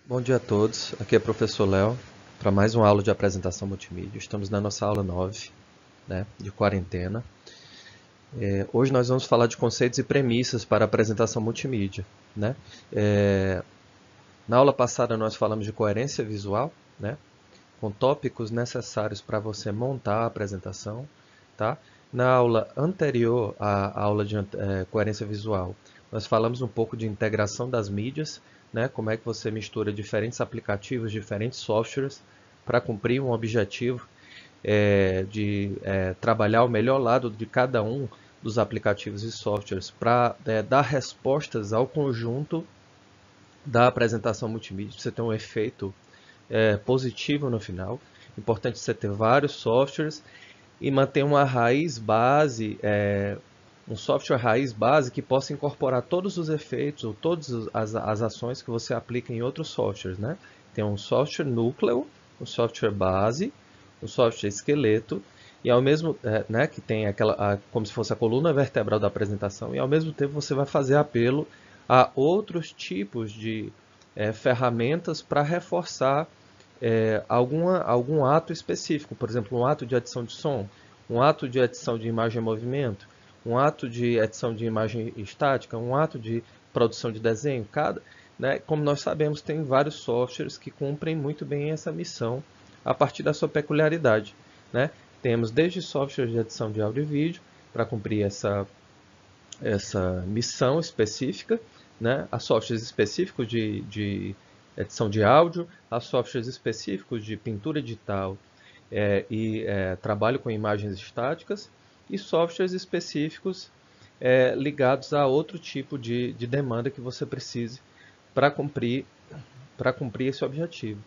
Bom dia a todos, aqui é o professor Léo para mais uma aula de apresentação multimídia. Estamos na nossa aula 9, de quarentena. Hoje nós vamos falar de conceitos e premissas para apresentação multimídia. Na aula passada nós falamos de coerência visual, com tópicos necessários para você montar a apresentação. Tá? Na aula anterior à aula de coerência visual, nós falamos um pouco de integração das mídias, como é que você mistura diferentes aplicativos, diferentes softwares para cumprir um objetivo de trabalhar o melhor lado de cada um dos aplicativos e softwares para dar respostas ao conjunto da apresentação multimídia, para você ter um efeito positivo no final. Importante você ter vários softwares e manter uma raiz base, um software raiz base que possa incorporar todos os efeitos ou todas as ações que você aplica em outros softwares. Tem um software núcleo, um software base, um software esqueleto, e ao mesmo que tem como se fosse a coluna vertebral da apresentação, e ao mesmo tempo você vai fazer apelo a outros tipos de ferramentas para reforçar algum ato específico, por exemplo, um ato de adição de som, um ato de adição de imagem em movimento, um ato de adição de imagem estática, um ato de produção de desenho. Como nós sabemos, tem vários softwares que cumprem muito bem essa missão a partir da sua peculiaridade. Temos desde softwares de edição de áudio e vídeo para cumprir essa missão específica, a softwares específicos de edição de áudio, a softwares específicos de pintura digital e trabalho com imagens estáticas, e softwares específicos ligados a outro tipo de demanda que você precise para cumprir esse objetivo.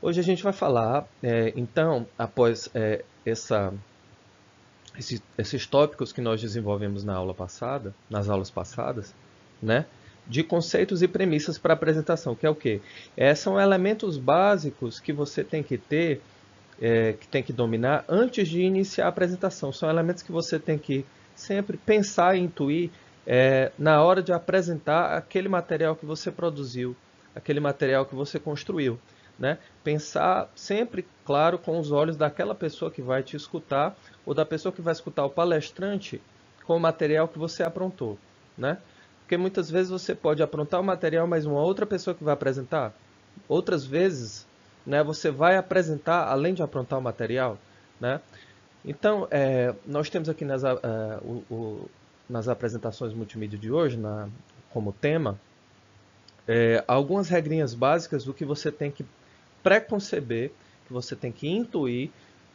Hoje a gente vai falar, então, após esses tópicos que nós desenvolvemos nas aulas passadas, de conceitos e premissas para a apresentação, que é o quê? São elementos básicos que você tem que ter, que tem que dominar antes de iniciar a apresentação. São elementos que você tem que sempre pensar e intuir na hora de apresentar aquele material que você produziu, aquele material que você construiu. Pensar sempre, claro, com os olhos daquela pessoa que vai te escutar ou da pessoa que vai escutar o palestrante com o material que você aprontou. Porque muitas vezes você pode aprontar o material, mas uma outra pessoa que vai apresentar. Outras vezes, você vai apresentar além de aprontar o material. Então, nós temos aqui nas apresentações multimídia de hoje, como tema, algumas regrinhas básicas do que você tem que preconceber, que você tem que intuir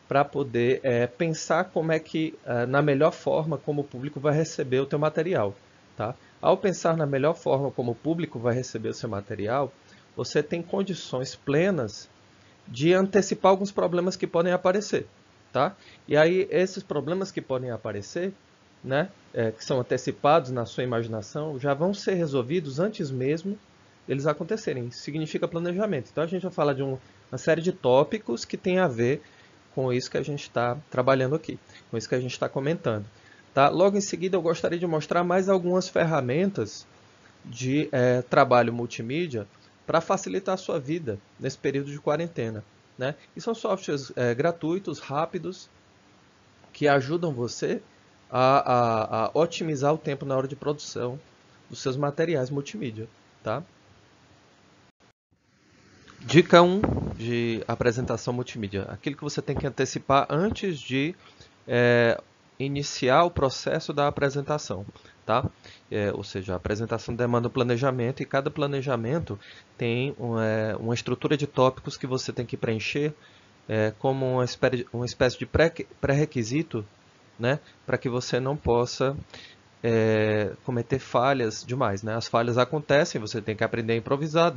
para poder pensar como é que, na melhor forma, como o público vai receber o teu material. Ao pensar na melhor forma como o público vai receber o seu material, você tem condições plenas de antecipar alguns problemas que podem aparecer. E aí, esses problemas que podem aparecer, que são antecipados na sua imaginação, já vão ser resolvidos antes mesmo eles acontecerem. Isso significa planejamento. Então, a gente vai falar de uma série de tópicos que tem a ver com isso que a gente está trabalhando aqui, com isso que a gente está comentando. Logo em seguida, eu gostaria de mostrar mais algumas ferramentas de trabalho multimídia para facilitar a sua vida nesse período de quarentena. E são softwares gratuitos, rápidos, que ajudam você a otimizar o tempo na hora de produção dos seus materiais multimídia. Dica 1 de apresentação multimídia. Aquilo que você tem que antecipar antes de iniciar o processo da apresentação. Ou seja, a apresentação demanda um planejamento e cada planejamento tem uma estrutura de tópicos que você tem que preencher como uma espécie de pré-requisito, para que você não possa cometer falhas demais. As falhas acontecem, você tem que aprender a improvisar,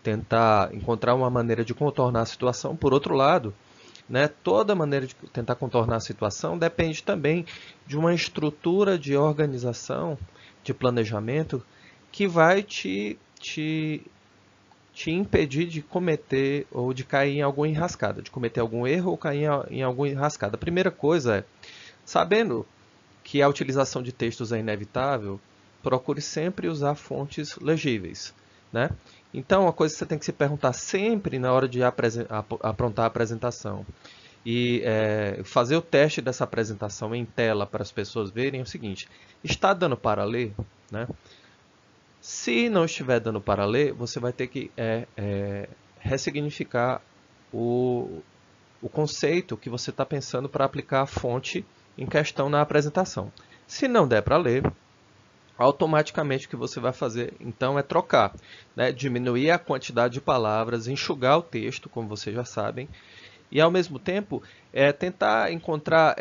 tentar encontrar uma maneira de contornar a situação. Por outro lado, toda maneira de tentar contornar a situação depende também de uma estrutura de organização, de planejamento, que vai te impedir de cometer ou de cair em alguma enrascada, de cometer algum erro ou cair em alguma enrascada. A primeira coisa é, sabendo que a utilização de textos é inevitável, procure sempre usar fontes legíveis. né? Então, uma coisa que você tem que se perguntar sempre na hora de aprontar a apresentação e fazer o teste dessa apresentação em tela para as pessoas verem é o seguinte: está dando para ler, né? Se não estiver dando para ler, você vai ter que ressignificar o conceito que você está pensando para aplicar a fonte em questão na apresentação. Se não der para ler, automaticamente o que você vai fazer então é trocar, né? Diminuir a quantidade de palavras, enxugar o texto, como vocês já sabem, e ao mesmo tempo tentar encontrar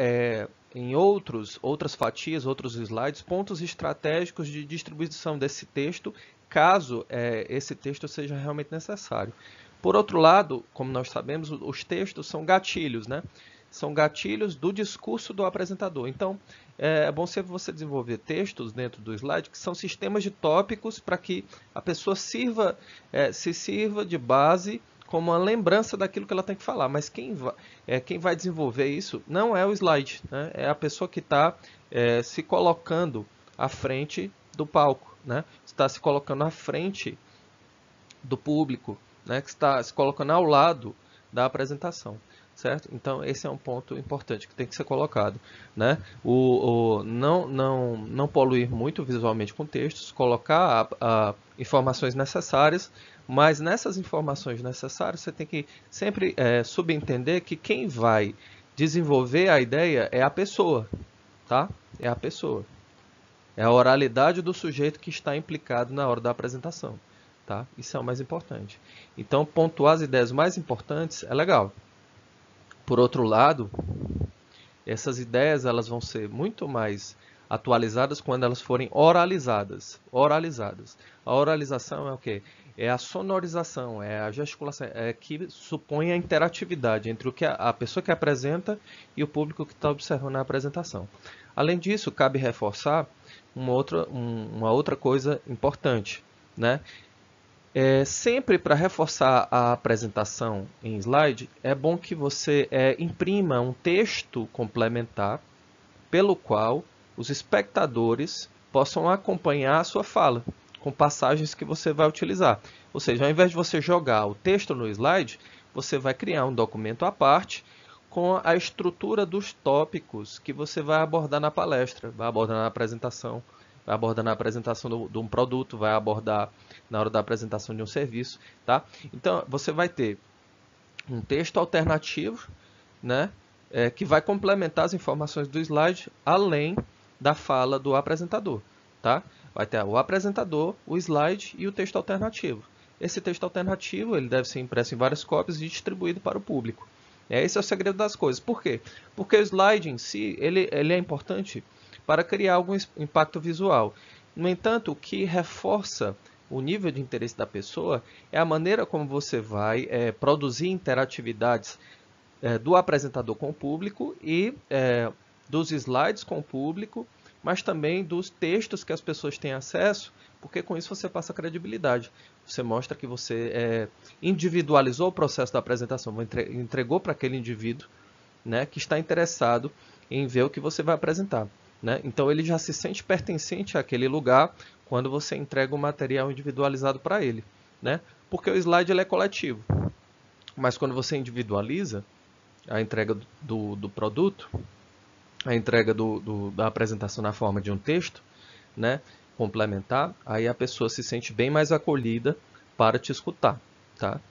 em outras fatias, outros slides, pontos estratégicos de distribuição desse texto, caso esse texto seja realmente necessário. Por outro lado, como nós sabemos, os textos são gatilhos, né? São gatilhos do discurso do apresentador. Então, é bom sempre você desenvolver textos dentro do slide que são sistemas de tópicos para que a pessoa se sirva de base como uma lembrança daquilo que ela tem que falar. Mas quem vai desenvolver isso não é o slide, né? É a pessoa que está se colocando à frente do palco, né? Está se colocando à frente do público, né? Que está se colocando ao lado da apresentação. Certo? Então, esse é um ponto importante que tem que ser colocado, né? Não poluir muito visualmente com textos, colocar informações necessárias, mas nessas informações necessárias você tem que sempre subentender que quem vai desenvolver a ideia é a pessoa, tá? É a pessoa. É a oralidade do sujeito que está implicado na hora da apresentação, tá? Isso é o mais importante. Então, pontuar as ideias mais importantes é legal. Por outro lado, essas ideias elas vão ser muito mais atualizadas quando elas forem oralizadas. A oralização é o quê? É a sonorização, é a gesticulação, que supõe a interatividade entre o que a pessoa que apresenta e o público que está observando a apresentação. Além disso, cabe reforçar uma outra coisa importante, né? Sempre para reforçar a apresentação em slide, é bom que você imprima um texto complementar pelo qual os espectadores possam acompanhar a sua fala, com passagens que você vai utilizar. Ou seja, ao invés de você jogar o texto no slide, você vai criar um documento à parte com a estrutura dos tópicos que você vai abordar na palestra, vai abordar na apresentação, vai abordar na apresentação de um produto, vai abordar na hora da apresentação de um serviço, tá? Então, você vai ter um texto alternativo, né, que vai complementar as informações do slide, além da fala do apresentador, tá? Vai ter o apresentador, o slide e o texto alternativo. Esse texto alternativo ele deve ser impresso em várias cópias e distribuído para o público. Esse é o segredo das coisas. Por quê? Porque o slide em si ele é importante para criar algum impacto visual. No entanto, o que reforça o nível de interesse da pessoa é a maneira como você vai produzir interatividades do apresentador com o público e dos slides com o público, mas também dos textos que as pessoas têm acesso, porque com isso você passa credibilidade. Você mostra que você individualizou o processo da apresentação, entregou para aquele indivíduo, né, que está interessado em ver o que você vai apresentar. Né? Então ele já se sente pertencente àquele lugar quando você entrega o material individualizado para ele. Né? Porque o slide ele é coletivo, mas quando você individualiza a entrega do produto, a entrega da apresentação na forma de um texto, né, complementar, aí a pessoa se sente bem mais acolhida para te escutar. Tá?